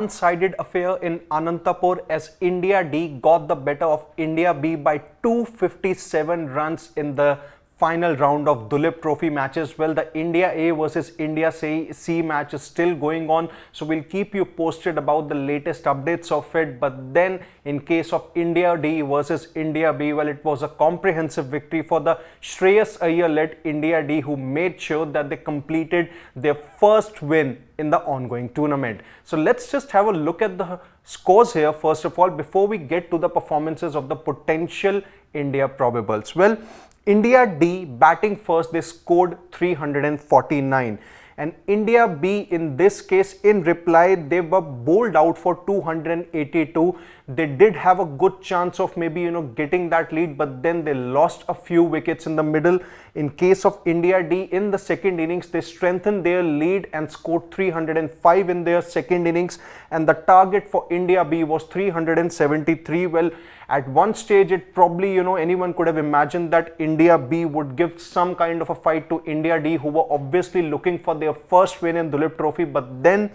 one-sided affair in Anantapur as India D got the better of India B by 257 runs in the final round of Duleep Trophy matches. Well, the India A versus India C match is still going on, so we'll keep you posted about the latest updates of it. But then in case of India D versus India B, well, it was a comprehensive victory for the Shreyas Iyer led India D, who made sure that they completed their first win in the ongoing tournament. So let's just have a look at the scores here first of all before we get to the performances of the potential India probables. Well, India D batting first, they scored 349, and India B in this case, in reply, they were bowled out for 282. They did have a good chance of maybe getting that lead, but then they lost a few wickets in the middle. In case of India D, in the second innings, they strengthened their lead and scored 305 in their second innings, and the target for India B was 373. Well, at one stage, it probably, anyone could have imagined that India B would give some kind of a fight to India D, who were obviously looking for their first win in Duleep Trophy. But then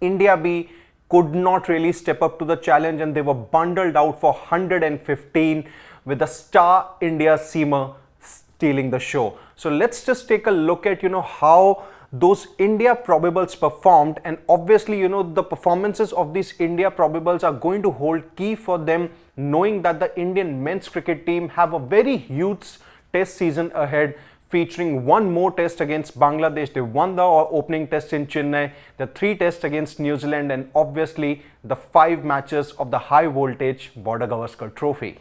India B could not really step up to the challenge, and they were bundled out for 115 with the star India seamer stealing the show. So let's just take a look at, how those India probables performed, and obviously the performances of these India probables are going to hold key for them, knowing that the Indian men's cricket team have a very huge test season ahead, featuring one more test against Bangladesh. They won the opening test in Chennai, the 3 tests against New Zealand, and obviously the 5 matches of the high voltage Border Gavaskar Trophy.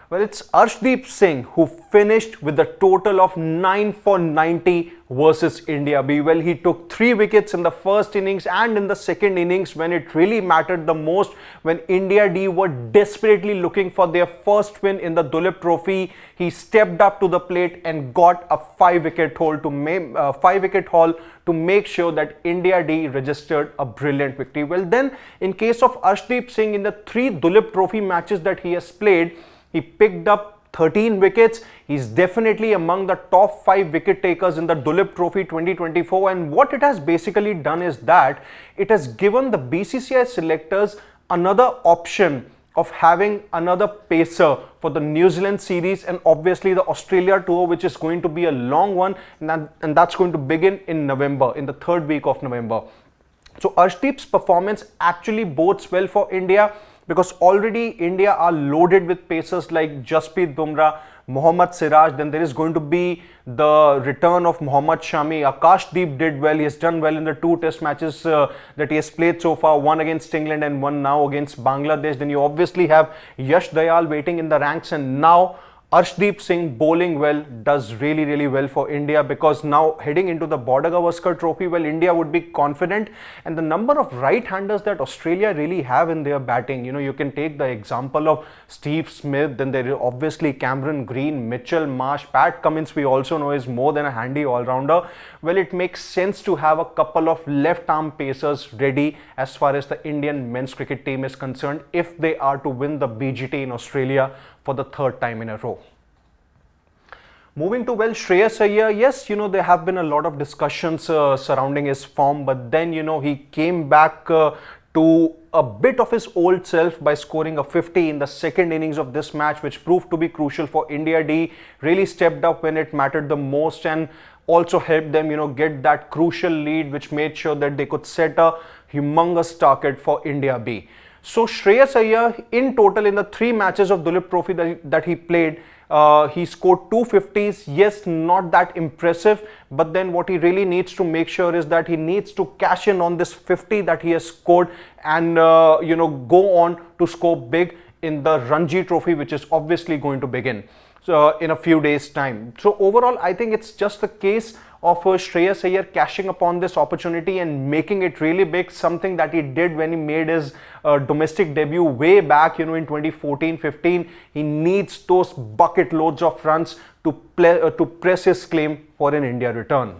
Well, it's Arshdeep Singh who finished with a total of 9 for 90 versus India B. Well, he took 3 wickets in the first innings and in the second innings when it really mattered the most, when India D were desperately looking for their first win in the Duleep Trophy. He stepped up to the plate and got a 5-wicket haul to make sure that India D registered a brilliant victory. Well, then in case of Arshdeep Singh, in the 3 Duleep Trophy matches that he has played, he picked up 13 wickets. He's definitely among the top 5 wicket takers in the Duleep Trophy 2024. And what it has basically done is that it has given the BCCI selectors another option of having another pacer for the New Zealand series and obviously the Australia tour, which is going to be a long one, and that's going to begin in November, in the 3rd week of November. So Arshdeep's performance actually bodes well for India, because already India are loaded with pacers like Jasprit Bumrah, Mohammad Siraj. Then there is going to be the return of Mohammad Shami. Akashdeep did well. He has done well in the 2 test matches that he has played so far, one against England and one now against Bangladesh. Then you obviously have Yash Dayal waiting in the ranks, and now Arshdeep Singh bowling well does really well for India, because now heading into the Border Gavaskar Trophy, well, India would be confident, and the number of right-handers that Australia really have in their batting, you can take the example of Steve Smith, then there is obviously Cameron Green, Mitchell Marsh, Pat Cummins we also know is more than a handy all-rounder. Well, it makes sense to have a couple of left-arm pacers ready as far as the Indian men's cricket team is concerned, if they are to win the BGT in Australia for the 3rd time in a row. Moving to, well, Shreyas Iyer, yes, there have been a lot of discussions surrounding his form, but then, he came back to a bit of his old self by scoring a 50 in the second innings of this match, which proved to be crucial for India D. Really stepped up when it mattered the most and also helped them, get that crucial lead, which made sure that they could set a humongous target for India B. So Shreyas Iyer, in total in the 3 matches of Duleep Trophy that he played, he scored 250s. Yes, not that impressive, but then what he really needs to make sure is that he needs to cash in on this 50 that he has scored and go on to score big in the Ranji Trophy, which is obviously going to begin in a few days time. So overall, I think it's just the case of Shreyas Iyer cashing upon this opportunity and making it really big, something that he did when he made his domestic debut way back, in 2014-15. He needs those bucket loads of runs to press his claim for an India return.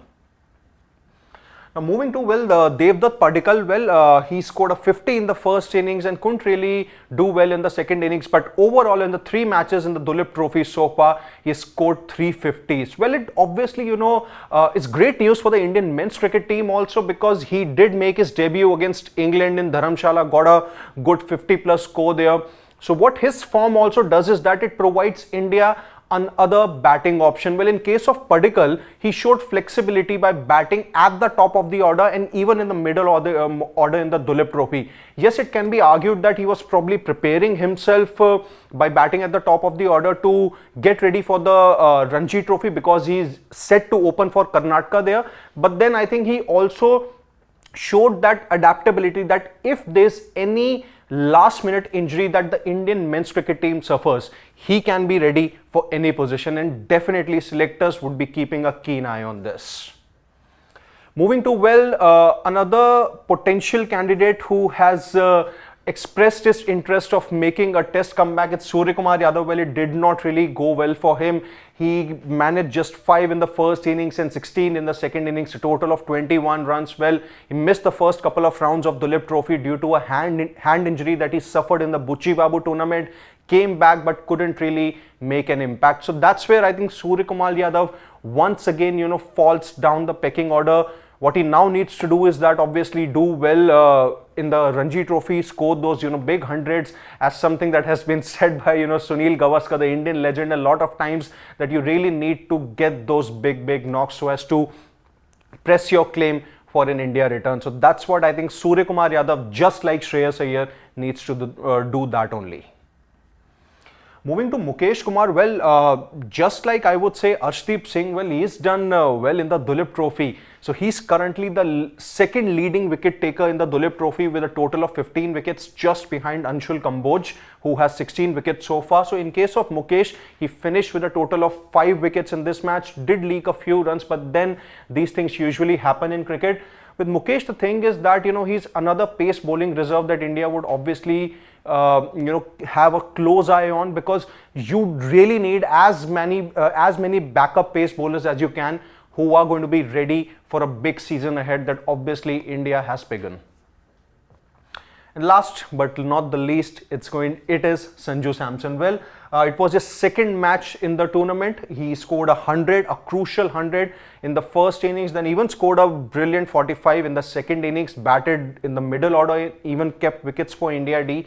Now moving to, well, Devdutt Padikkal, well, he scored a 50 in the first innings and couldn't really do well in the second innings. But overall, in the 3 matches in the Duleep Trophy so far, he has scored 350s. Well, it obviously, it's great news for the Indian men's cricket team also, because he did make his debut against England in Dharamshala, got a good 50 plus score there. So what his form also does is that it provides India another batting option. Well, in case of Padikkal, he showed flexibility by batting at the top of the order and even in the middle order in the Duleep Trophy. Yes, it can be argued that he was probably preparing himself by batting at the top of the order to get ready for the Ranji Trophy, because he is set to open for Karnataka there. But then I think he also showed that adaptability, that if there's any last minute injury that the Indian men's cricket team suffers, he can be ready for any position, and definitely selectors would be keeping a keen eye on this. Moving to, well, another potential candidate who has expressed his interest of making a test comeback, it's Suryakumar Yadav. Well, it did not really go well for him. He managed just 5 in the first innings and 16 in the second innings, a total of 21 runs. Well, he missed the first couple of rounds of Duleep Trophy due to a hand injury that he suffered in the Buchi Babu tournament. Came back but couldn't really make an impact. So that's where I think Suryakumar Yadav once again, falls down the pecking order. What he now needs to do is that obviously do well in the Ranji Trophy, score those big hundreds, as something that has been said by Sunil Gavaskar, the Indian legend, a lot of times, that you really need to get those big knocks so as to press your claim for an India return. So that's what I think Suryakumar Yadav, just like Shreyas Iyer, needs to do that only. Moving to Mukesh Kumar, well, just like I would say Arshdeep Singh, well, he's done well in the Duleep Trophy. So he's currently the second leading wicket taker in the Duleep Trophy with a total of 15 wickets, just behind Anshul Kamboj, who has 16 wickets so far. So in case of Mukesh, he finished with a total of 5 wickets in this match, did leak a few runs, but then these things usually happen in cricket. With Mukesh, the thing is that, he's another pace bowling reserve that India would obviously have a close eye on, because you really need as many backup pace bowlers as you can, who are going to be ready for a big season ahead that obviously India has begun. And last but not the least, it is Sanju Samson. Well, it was his second match in the tournament. He scored 100, a crucial 100 in the first innings, then even scored a brilliant 45 in the second innings, batted in the middle order, even kept wickets for India D.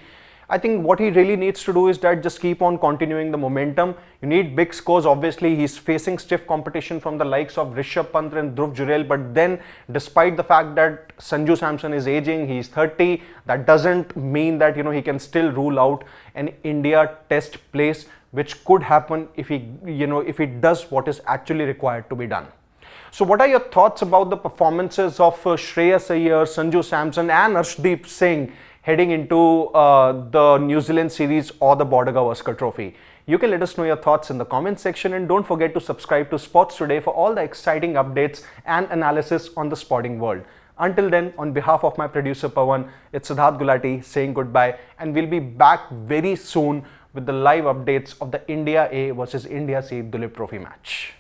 I think what he really needs to do is that just keep on continuing the momentum. You need big scores. Obviously, he's facing stiff competition from the likes of Rishabh Pant and Dhruv Jurel. But then, despite the fact that Sanju Samson is aging, he's 30, that doesn't mean that he can still rule out an India Test place, which could happen if he does what is actually required to be done. So what are your thoughts about the performances of Shreyas Iyer, Sanju Samson and Arshdeep Singh heading into the New Zealand series or the Border Gavaskar Trophy? You can let us know your thoughts in the comment section, and don't forget to subscribe to Sports Today for all the exciting updates and analysis on the sporting world. Until then, on behalf of my producer Pawan, it's Siddharth Gulati saying goodbye, and we'll be back very soon with the live updates of the India A versus India C Duleep Trophy match.